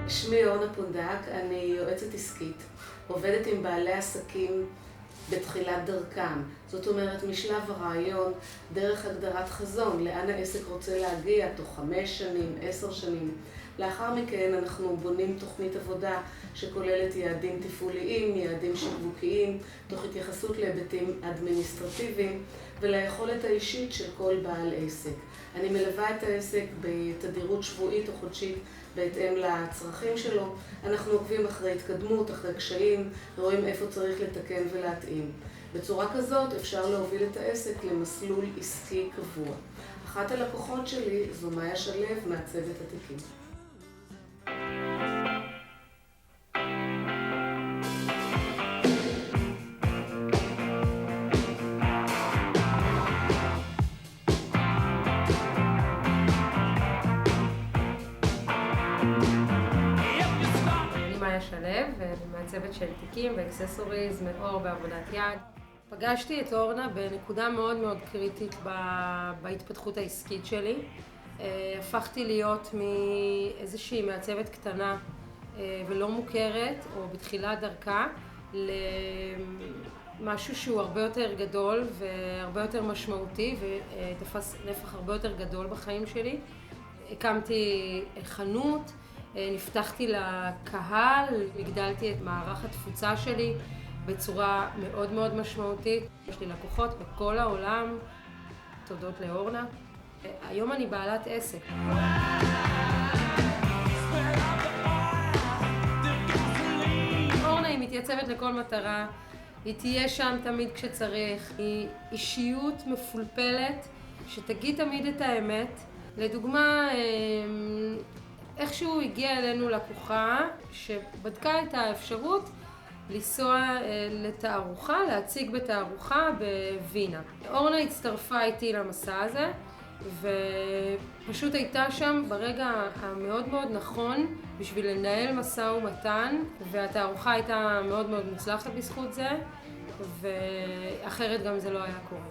שמי אורנה פונדק, אני יועצת עסקית, עובדת עם בעלי עסקים בתחילת דרכם. זאת אומרת, משלב הרעיון, דרך הגדרת חזון, לאן העסק רוצה להגיע, תוך 5 שנים, 10 שנים. לאחר מכן אנחנו בונים תוכנית עבודה שכוללת יעדים תפעוליים, יעדים שיווקיים, תוך התייחסות להיבטים אדמיניסטרטיביים וליכולת האישית של כל בעל עסק. אני מלווה את העסק בתדירות שבועית או חודשית בהתאם לצרכים שלו. אנחנו עוקבים אחרי התקדמות, אחרי קשיים, ורואים איפה צריך לתקן ולהתאים. בצורה כזאת אפשר להוביל את העסק למסלול עסקי קבוע. אחת הלקוחות שלי זו מאיה שלו מעצבת התיקים. מאיה שלו, ומעצבת של תיקים ואקססוריז, מאור בעבודת יד. פגשתי את אורנה בנקודה מאוד מאוד קריטית בהתפתחות העסקית שלי. הפכתי להיות מאיזושהי מעצבת קטנה ולא מוכרת, או בתחילת דרכה, למשהו שהוא הרבה יותר גדול והרבה יותר משמעותי, ותפס נפח הרבה יותר גדול בחיים שלי. הקמתי חנות, נפתחתי לקהל, הגדלתי את מערך התפוצה שלי בצורה מאוד מאוד משמעותית. יש לי לקוחות בכל העולם, תודות לאורנה. היום אני בעלת עסק. אורנה היא מתייצבת לכל מטרה, היא תהיה שם תמיד כשצריך, היא אישיות מפולפלת שתגיד תמיד את האמת. לדוגמה, איכשהו הגיעה אלינו לקוחה שבדקה את האפשרות לנסוע לתערוכה, להציג בתערוכה בווינה. אורנה הצטרפה איתי למסע הזה, ופשוט הייתה שם ברגע המאוד מאוד נכון בשביל לנהל מסע ומתן, והתערוכה הייתה מאוד מאוד מוצלחת בזכות זה, ואחרת גם זה לא היה קורה.